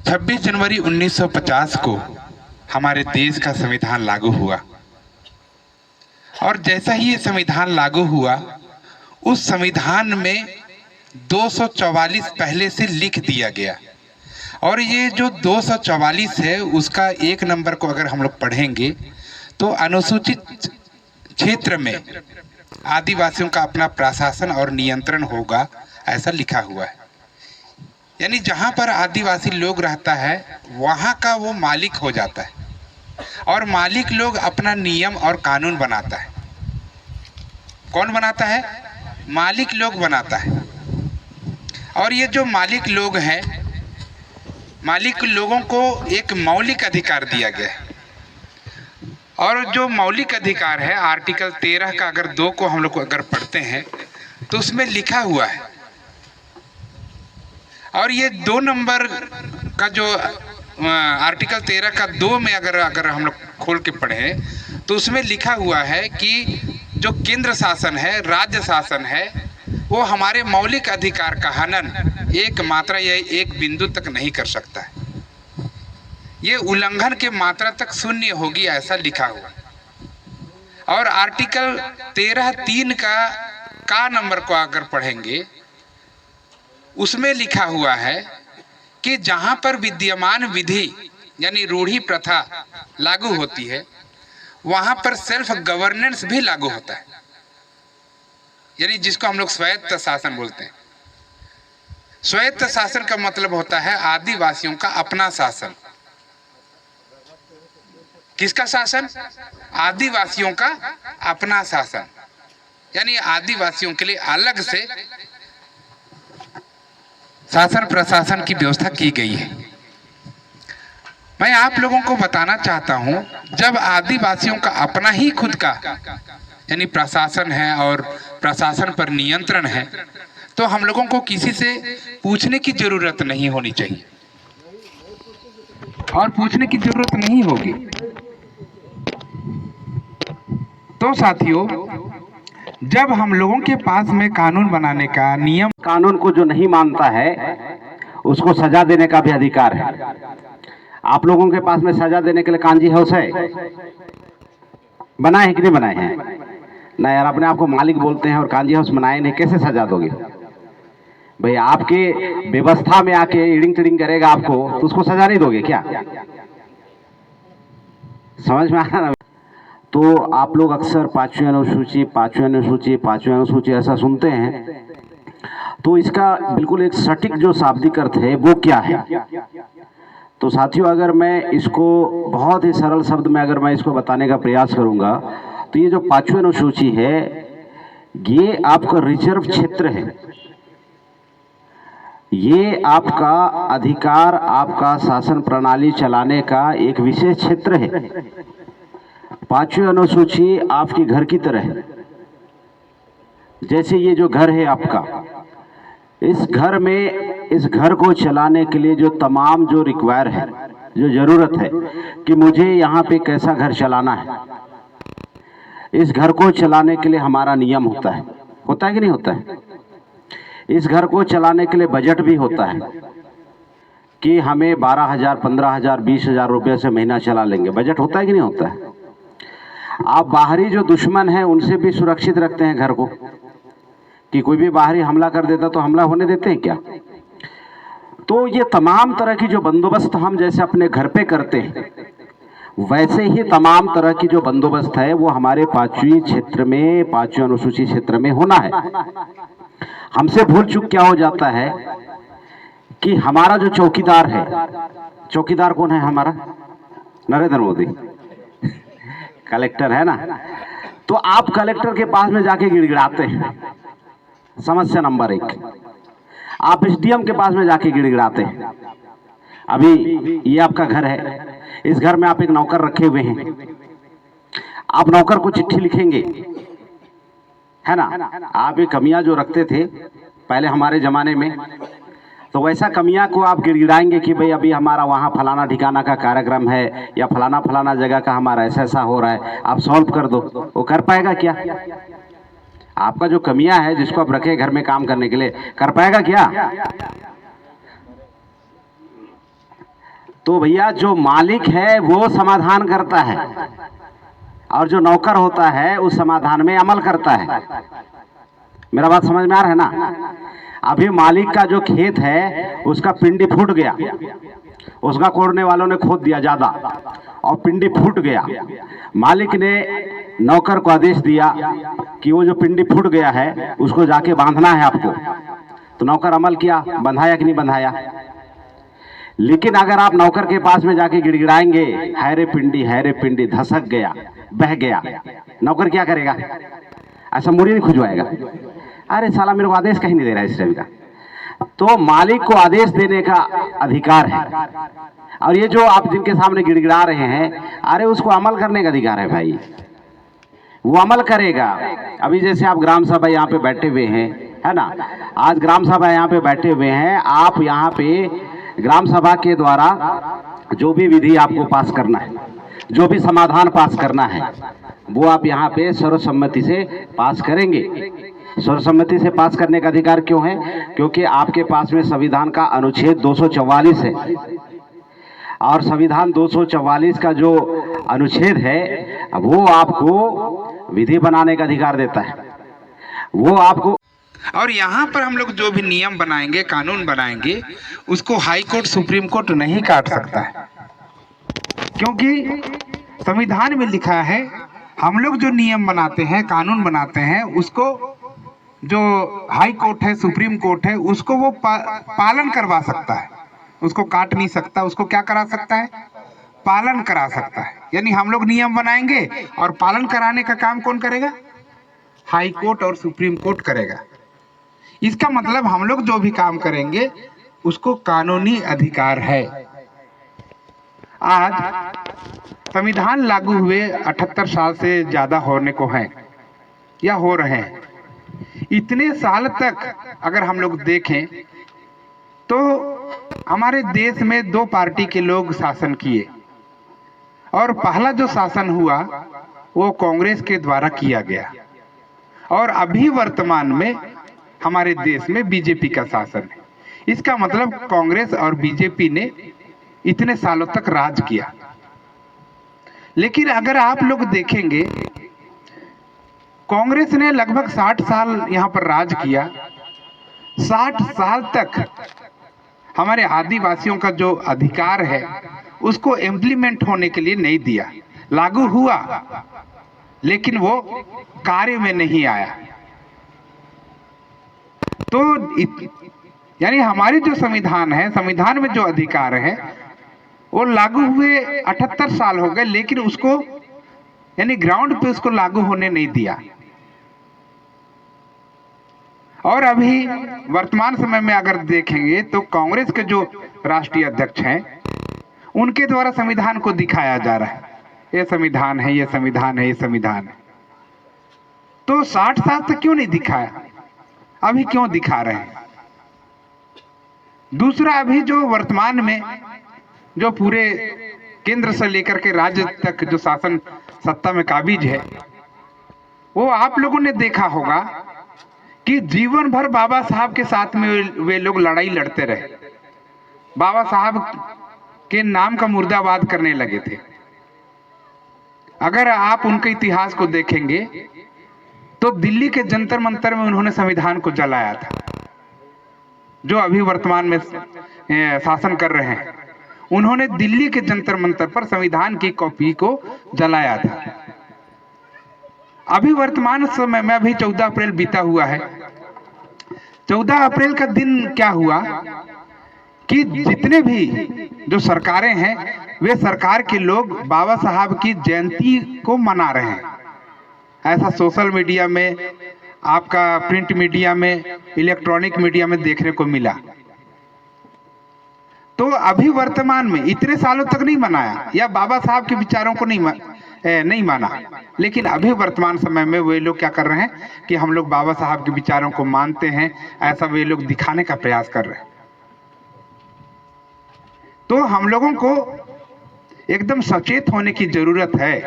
26 जनवरी 1950 को हमारे देश का संविधान लागू हुआ और जैसा ही ये संविधान लागू हुआ, उस संविधान में 244 पहले से लिख दिया गया और ये जो 244 है उसका एक नंबर को अगर हम लोग पढ़ेंगे तो अनुसूचित क्षेत्र में आदिवासियों का अपना प्रशासन और नियंत्रण होगा, ऐसा लिखा हुआ है। यानी जहाँ पर आदिवासी लोग रहता है वहाँ का वो मालिक हो जाता है और मालिक लोग अपना नियम और कानून बनाता है। कौन बनाता है? मालिक लोग बनाता है। और ये जो मालिक लोग हैं, मालिक लोगों को एक मौलिक अधिकार दिया गया है और जो मौलिक अधिकार है आर्टिकल 13 का अगर 2 को हम लोग को अगर पढ़ते हैं तो उसमें लिखा हुआ है और ये 2 नंबर का जो आर्टिकल 13 का 2 में अगर हम लोग खोल के पढ़ें तो उसमें लिखा हुआ है कि जो केंद्र शासन है, राज्य शासन है, वो हमारे मौलिक अधिकार का हनन एक मात्रा या एक बिंदु तक नहीं कर सकता है। ये उल्लंघन के मात्रा तक शून्य होगी, ऐसा लिखा हुआ। और आर्टिकल 13(3) का नंबर को अगर पढ़ेंगे उसमें लिखा हुआ है कि जहां पर विद्यमान विधि यानी रूढ़ी प्रथा लागू होती है वहां पर सेल्फ गवर्नेंस भी लागू होता है, यानी जिसको हम लोग स्वायत्त शासन बोलते हैं। स्वायत्त शासन का मतलब होता है आदिवासियों का अपना शासन। किसका शासन? आदिवासियों का अपना शासन, यानी आदिवासियों के लिए अलग से शासन प्रशासन की व्यवस्था की गई है। मैं आप लोगों को बताना चाहता हूं, जब आदिवासियों का अपना ही खुद का यानी प्रशासन है और प्रशासन पर नियंत्रण है तो हम लोगों को किसी से पूछने की जरूरत नहीं होनी चाहिए और पूछने की जरूरत नहीं होगी। तो साथियों, जब हम लोगों के पास में कानून बनाने का नियम, कानून को जो नहीं मानता है उसको सजा देने का भी अधिकार है। आप लोगों के पास में सजा देने के लिए कांजी हाउस है, बनाए हैं कि नहीं बनाए हैं? ना यार, अपने आप को मालिक बोलते हैं और कांजी हाउस बनाए नहीं, कैसे सजा दोगे भाई? आपके व्यवस्था में आके इडिंग टिडिंग करेगा आपको तो उसको सजा नहीं दोगे क्या? समझ में आया ना? तो आप लोग अक्सर पांचवी अनुसूची ऐसा सुनते हैं, तो इसका बिल्कुल एक सटीक जो शाब्दिक अर्थ है वो क्या है? तो साथियों, अगर मैं इसको बहुत ही सरल शब्द में अगर मैं इसको बताने का प्रयास करूंगा तो ये जो पांचवी अनुसूची है ये आपका रिजर्व क्षेत्र है। ये आपका अधिकार, आपका शासन प्रणाली चलाने का एक विशेष क्षेत्र है। पांचवी अनुसूची आपकी घर की तरह है। जैसे ये जो घर है आपका, इस घर को चलाने के लिए जो तमाम जो रिक्वायर है, जो जरूरत है कि मुझे यहाँ पे कैसा घर चलाना है, इस घर को चलाने के लिए हमारा नियम होता है कि नहीं होता है? इस घर को चलाने के लिए बजट भी होता है कि हमें 12,000, 15,000, 20,000 रुपये से महीना चला लेंगे। बजट होता है कि नहीं होता है? आप बाहरी जो दुश्मन है उनसे भी सुरक्षित रखते हैं घर को, कि कोई भी बाहरी हमला कर देता तो हमला होने देते हैं क्या? तो ये तमाम तरह की जो बंदोबस्त हम जैसे अपने घर पे करते हैं, वैसे ही तमाम तरह की जो बंदोबस्त है वो हमारे पांचवी अनुसूची क्षेत्र में होना है। हमसे भूल चूक क्या हो जाता है कि हमारा जो चौकीदार है, चौकीदार कौन है हमारा? नरेंद्र मोदी कलेक्टर है ना? तो आप कलेक्टर के पास में जाके गिड़गिड़ाते हैं, समस्या नंबर 1। आप एसडीएम के पास में जाके गिड़गिड़ाते हैं। अभी ये आपका घर है, इस घर में आप एक नौकर रखे हुए हैं, आप नौकर को चिट्ठी लिखेंगे, है ना? आप ये कमियां जो रखते थे पहले हमारे जमाने में, तो वैसा कमियां को आप गिड़गिड़ाएंगे कि भाई अभी हमारा वहाँ फलाना ठिकाना का कार्यक्रम है या फलाना जगह का हमारा ऐसा हो रहा है, आप सॉल्व कर दो। वो कर पाएगा क्या? आपका जो कमियां है जिसको आप रखे घर में काम करने के लिए, कर पाएगा क्या? तो भैया जो मालिक है वो समाधान करता है और जो नौकर होता है उस समाधान में अमल करता है। मेरा बात समझ में आ रहा है ना? अभी मालिक का जो खेत है उसका पिंडी फूट गया, उसका कोड़ने वालों ने खोद दिया ज्यादा और पिंडी फूट गया। मालिक ने नौकर को आदेश दिया कि वो जो पिंडी फूट गया है उसको जाके बांधना है आपको, तो नौकर अमल किया, बंधाया कि नहीं बंधाया? लेकिन अगर आप नौकर के पास में जाके गिड़गिड़ाएंगे, हैरे पिंडी धसक गया, बह गया, नौकर क्या करेगा? ऐसा मुड़ी नहीं खुजवाएगा, अरे साला मेरे को आदेश कहीं नहीं दे रहा है इस रवि का। तो मालिक को आदेश देने का अधिकार है, और ये जो आप जिनके सामने गिड़गिड़ा रहे हैं, अरे उसको अमल करने का अधिकार है भाई, वो अमल करेगा। अभी जैसे आप ग्राम सभा यहाँ पे बैठे हुए हैं, है ना, आज ग्राम सभा यहाँ पे बैठे हुए हैं, आप यहाँ पे ग्राम सभा के द्वारा जो भी विधि आपको पास करना है, जो भी समाधान पास करना है, वो आप यहाँ पे सर्वसम्मति से पास करेंगे। सर्वसम्मति से पास करने का अधिकार क्यों है? क्योंकि आपके पास में संविधान का अनुच्छेद 244 है, और संविधान 244 का जो अनुच्छेद है वो आपको विधि बनाने का अधिकार देता है, वो आपको। और यहाँ पर हम लोग जो भी नियम बनाएंगे, कानून बनाएंगे, उसको हाई कोर्ट, सुप्रीम कोर्ट नहीं काट सकता है, क्योंकि संविधान में लिखा है हम लोग जो नियम बनाते हैं, कानून बनाते हैं, उसको जो हाई कोर्ट है, सुप्रीम कोर्ट है, उसको वो पालन करवा सकता है, उसको काट नहीं सकता। उसको क्या करा सकता है? पालन करा सकता है। यानी हम लोग नियम बनाएंगे और पालन कराने का काम कौन करेगा? हाई कोर्ट और सुप्रीम कोर्ट करेगा। इसका मतलब हम लोग जो भी काम करेंगे उसको कानूनी अधिकार है। आज संविधान लागू हुए 78 साल से ज्यादा होने को है या हो रहे हैं। इतने साल तक अगर हम लोग देखें तो हमारे देश में 2 पार्टी के लोग शासन किए, और पहला जो शासन हुआ वो कांग्रेस के द्वारा किया गया, और अभी वर्तमान में हमारे देश में बीजेपी का शासन है। इसका मतलब कांग्रेस और बीजेपी ने इतने सालों तक राज किया। लेकिन अगर आप लोग देखेंगे, कांग्रेस ने लगभग 60 साल यहाँ पर राज किया। 60 साल तक हमारे आदिवासियों का जो अधिकार है उसको इम्प्लीमेंट होने के लिए नहीं दिया। लागू हुआ लेकिन वो कार्य में नहीं आया। तो यानी हमारी जो संविधान है, संविधान में जो अधिकार है वो लागू हुए 78 साल हो गए, लेकिन उसको यानी ग्राउंड पे उसको लागू होने नहीं दिया। और अभी वर्तमान समय में अगर देखेंगे तो कांग्रेस के जो राष्ट्रीय अध्यक्ष हैं उनके द्वारा संविधान को दिखाया जा रहा है, ये संविधान है, ये संविधान है, ये संविधान है। तो 60 साल तक क्यों नहीं दिखाया? अभी क्यों दिखा रहे हैं? दूसरा, अभी जो वर्तमान में जो पूरे केंद्र से लेकर के राज्य तक जो शासन सत्ता में काबिज है, वो आप लोगों ने देखा होगा कि जीवन भर बाबा साहब के साथ में वे लोग लड़ाई लड़ते रहे, बाबा साहब के नाम का मुर्दाबाद करने लगे थे। अगर आप उनके इतिहास को देखेंगे तो दिल्ली के जंतर मंतर में उन्होंने संविधान को जलाया था। जो अभी वर्तमान में शासन कर रहे हैं, उन्होंने दिल्ली के जंतर मंतर पर संविधान की कॉपी को जलाया था। अभी वर्तमान समय में अभी 14 अप्रैल बीता हुआ है। 14 अप्रैल का दिन क्या हुआ कि जितने भी जो सरकारें हैं वे सरकार के लोग बाबा साहब की जयंती को मना रहे हैं। ऐसा सोशल मीडिया में, आपका प्रिंट मीडिया में, इलेक्ट्रॉनिक मीडिया में देखने को मिला। तो अभी वर्तमान में इतने सालों तक नहीं मनाया या बाबा साहब के विचारों को नहीं माना, लेकिन अभी वर्तमान समय में वे लोग क्या कर रहे हैं कि हम लोग बाबा साहब के विचारों को मानते हैं, ऐसा वे लोग दिखाने का प्रयास कर रहे हैं। तो हम लोगों को एकदम सचेत होने की जरूरत है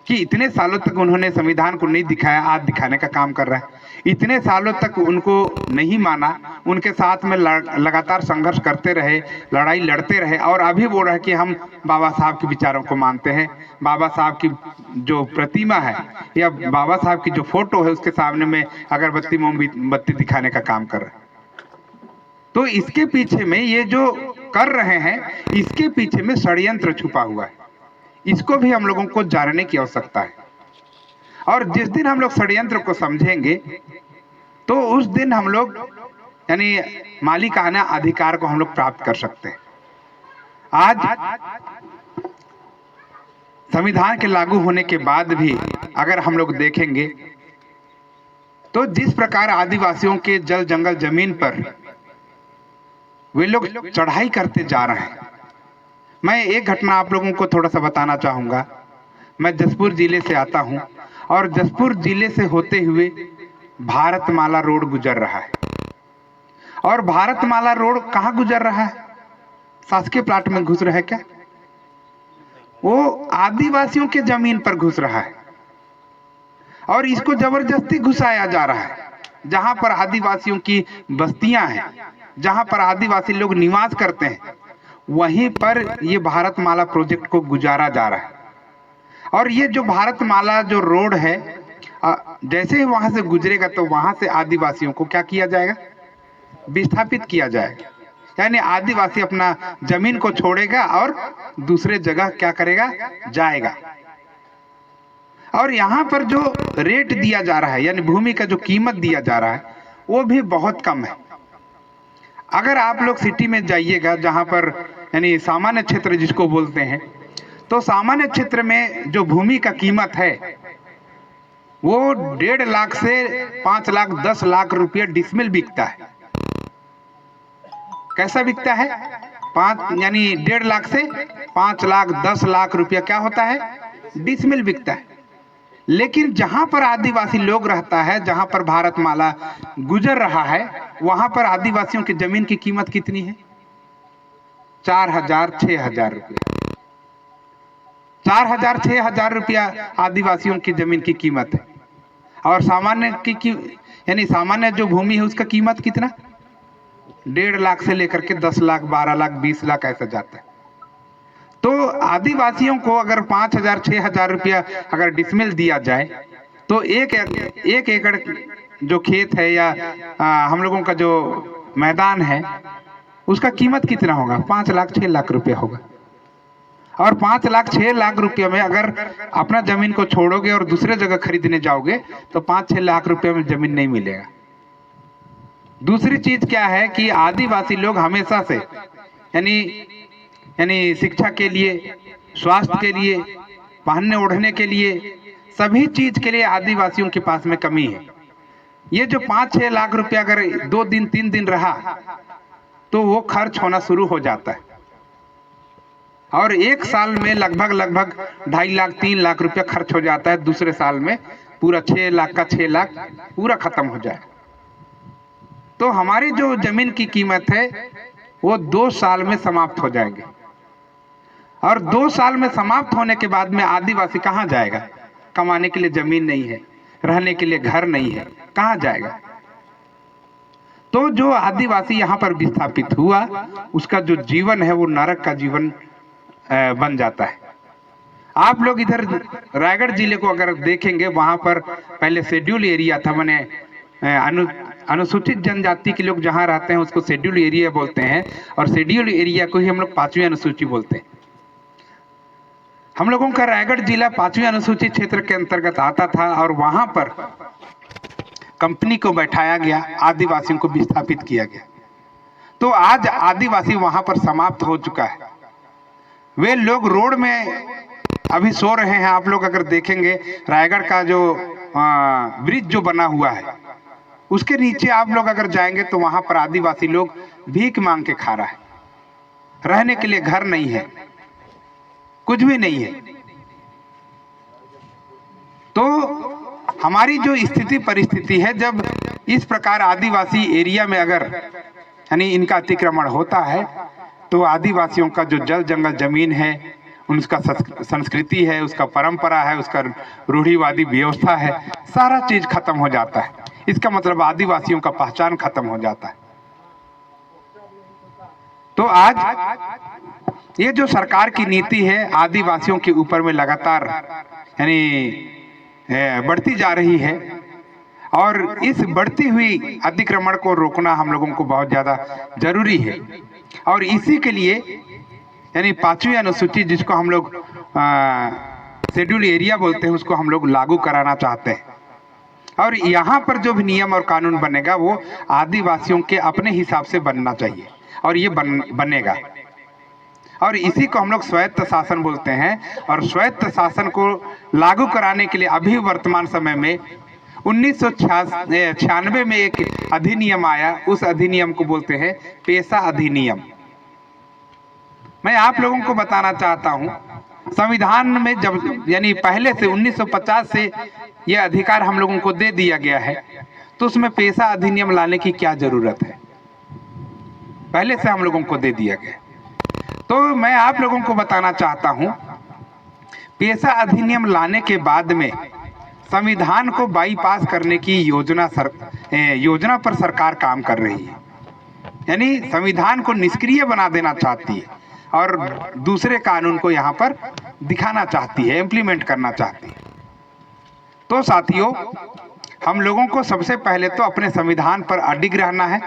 कि इतने सालों तक उन्होंने संविधान को नहीं दिखाया, आज दिखाने का काम कर रहा है। इतने सालों तक उनको नहीं माना, उनके साथ में लगातार संघर्ष करते रहे, लड़ाई लड़ते रहे, और अभी बोल रहे हैं कि हम बाबा साहब के विचारों को मानते हैं। बाबा साहब की जो प्रतिमा है या बाबा साहब की जो फोटो है उसके सामने में अगरबत्ती मोमबत्ती दिखाने का काम कर रहे हैं। तो इसके पीछे में ये जो कर रहे हैं, इसके पीछे में षड्यंत्र छुपा हुआ है। इसको भी हम लोगों को जानने की आवश्यकता है। और जिस दिन हम लोग षड्यंत्र को समझेंगे तो उस दिन हम लोग यानी मालिकाना अधिकार को हम लोग प्राप्त कर सकते हैं। आज संविधान के लागू होने के बाद भी अगर हम लोग देखेंगे तो जिस प्रकार आदिवासियों के जल जंगल जमीन पर वे लोग चढ़ाई करते जा रहे हैं। मैं एक घटना आप लोगों को थोड़ा सा बताना चाहूँगा। मैं जसपुर जिले से आता हूँ और जसपुर जिले से होते हुए भारतमाला रोड गुजर रहा है। और भारतमाला रोड कहाँ गुजर रहा है? शासकीय प्लाट में घुस रहा है क्या? वो आदिवासियों के जमीन पर घुस रहा है और इसको जबरदस्ती घुसाया जा रहा है। जहां पर आदिवासियों की बस्तियां हैं, जहां पर आदिवासी लोग निवास करते हैं, वहीं पर ये भारतमाला प्रोजेक्ट को गुजारा जा रहा है। और ये जो भारतमाला जो रोड है, जैसे ही वहां से गुजरेगा तो वहां से आदिवासियों को क्या किया जाएगा? विस्थापित किया जाएगा। यानी आदिवासी अपना जमीन को छोड़ेगा और दूसरे जगह क्या करेगा? जाएगा। और यहाँ पर जो रेट दिया जा रहा है, यानी भूमि का जो कीमत दिया जा रहा है, वो भी बहुत कम है। अगर आप लोग सिटी में जाइएगा, जहाँ पर यानी सामान्य क्षेत्र जिसको बोलते हैं, तो सामान्य क्षेत्र में जो भूमि का कीमत है वो 1.5 लाख से 5 लाख 10 लाख रुपया डिसमिल बिकता है। कैसा बिकता है? यानी 1.5 लाख से 5 लाख 10 लाख रुपया क्या होता है? डिसमिल बिकता है। लेकिन जहां पर आदिवासी लोग रहता है, जहां पर भारतमाला गुजर रहा है, वहां पर आदिवासियों की जमीन की कीमत कितनी है? 4,000 6,000 रुपया। 4,000 6,000 रुपया आदिवासियों की जमीन की कीमत है। और सामान्य की यानी सामान्य जो भूमि है उसका कीमत कितना? 1.5 लाख से लेकर के 10 लाख 12 लाख 20 लाख ऐसा जाता है। तो आदिवासियों को अगर 5,000 6,000 रुपया अगर डिसमिल दिया जाए तो एक एकड़ जो खेत है या हम लोगों का जो मैदान है उसका कीमत कितना होगा? 5 लाख 6 लाख रुपया होगा। और 5 लाख 6 लाख रुपये में अगर अपना जमीन को छोड़ोगे और दूसरे जगह खरीदने जाओगे तो 5-6 लाख रुपये में जमीन नहीं मिलेगा। दूसरी चीज क्या है कि आदिवासी लोग हमेशा से यानी शिक्षा के लिए, स्वास्थ्य के लिए, पहनने ओढ़ने के लिए, सभी चीज के लिए आदिवासियों के पास में कमी है। ये जो 5-6 लाख रुपया अगर 2 दिन 3 दिन रहा तो वो खर्च होना शुरू हो जाता है। और एक साल में लगभग 2.5 लाख 3 लाख रुपया खर्च हो जाता है। दूसरे साल में पूरा 6 लाख का 6 लाख पूरा खत्म हो जाए। तो हमारी जो जमीन की कीमत है वो 2 साल में समाप्त हो जाएंगे। और 2 साल में समाप्त होने के बाद में आदिवासी कहाँ जाएगा? कमाने के लिए जमीन नहीं है, रहने के लिए घर नहीं है, कहाँ जाएगा? तो जो आदिवासी यहाँ पर विस्थापित हुआ उसका जो जीवन है वो नरक का जीवन बन जाता है। आप लोग इधर रायगढ़ जिले को अगर देखेंगे, वहां पर पहले शेड्यूल एरिया था, माने अनुसूचित जनजाति के लोग जहां रहते हैं उसको शेड्यूल एरिया बोलते हैं। और शेड्यूल एरिया को ही हम लोग 5वीं अनुसूची बोलते हैं। हम लोगों का रायगढ़ जिला 5वीं अनुसूचित क्षेत्र के अंतर्गत आता था और वहां पर कंपनी को बैठाया गया, आदिवासियों को विस्थापित किया गया। तो आज आदिवासी वहां पर समाप्त हो चुका है। वे लोग रोड में अभी सो रहे हैं। आप लोग अगर देखेंगे रायगढ़ का जो ब्रिज जो बना हुआ है उसके नीचे आप लोग अगर जाएंगे तो वहां पर आदिवासी लोग भीख मांग के खा रहा है। रहने के लिए घर नहीं है, कुछ भी नहीं है। तो हमारी जो स्थिति परिस्थिति है, जब इस प्रकार आदिवासी एरिया में अगर यानी इनका अतिक्रमण होता है तो आदिवासियों का जो जल जंगल जमीन है, उसका संस्कृति है, उसका परंपरा है, उसका रूढ़िवादी व्यवस्था है, सारा चीज खत्म हो जाता है। इसका मतलब आदिवासियों का पहचान खत्म हो जाता है। तो आज ये जो सरकार की नीति है आदिवासियों के ऊपर में लगातार यानी बढ़ती जा रही है, और इस बढ़ती हुई अतिक्रमण को रोकना हम लोगों को बहुत ज़्यादा जरूरी है। और इसी के लिए यानी 5वीं अनुसूची जिसको हम लोग शेड्यूल एरिया बोलते हैं उसको हम लोग लागू कराना चाहते हैं। और यहाँ पर जो भी नियम और कानून बनेगा वो आदिवासियों के अपने हिसाब से बनना चाहिए, और ये बनेगा। और इसी को हम लोग स्वायत्त शासन बोलते हैं। और स्वायत्त शासन को लागू कराने के लिए अभी वर्तमान समय में 1996 में एक अधिनियम आया, उस अधिनियम को बोलते हैं पेशा अधिनियम। मैं आप लोगों को बताना चाहता हूं, संविधान में जब यानी पहले से 1950 से यह अधिकार हम लोगों को दे दिया गया है, तो उसमें पेशा अधिनियम लाने की क्या जरूरत है? पहले से हम लोगों को दे दिया गया। तो मैं आप लोगों को बताना चाहता हूं, पेशा अधिनियम लाने के बाद में संविधान को बाईपास करने की योजना पर सरकार काम कर रही है। यानी संविधान को निष्क्रिय बना देना चाहती है और दूसरे कानून को यहाँ पर दिखाना चाहती है, इम्प्लीमेंट करना चाहती है। तो साथियों, हम लोगों को सबसे पहले तो अपने संविधान पर अडिग रहना है।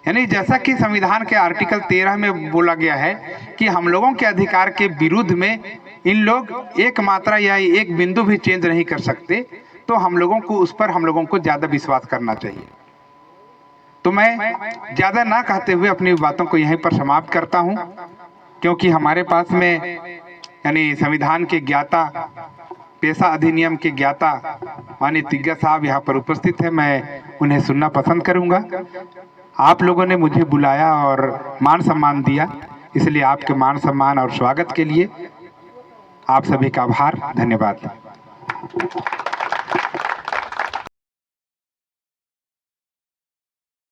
यानी जैसा कि संविधान के आर्टिकल 13 में बोला गया है कि हम लोगों के अधिकार के विरुद्ध में इन लोग एक मात्रा या एक बिंदु भी चेंज नहीं कर सकते, तो हम लोगों को उस पर हम लोगों को ज़्यादा विश्वास करना चाहिए। तो मैं ज़्यादा ना कहते हुए अपनी बातों को यहीं पर समाप्त करता हूं, क्योंकि हमारे पास में यानी संविधान के ज्ञाता, पेशा अधिनियम के ज्ञाता माननीय तिग्गा साहब यहाँ पर उपस्थित है। मैं उन्हें सुनना पसंद करूँगा। आप लोगों ने मुझे बुलाया और मान सम्मान दिया, इसलिए आपके मान सम्मान और स्वागत के लिए आप सभी का आभार, धन्यवाद।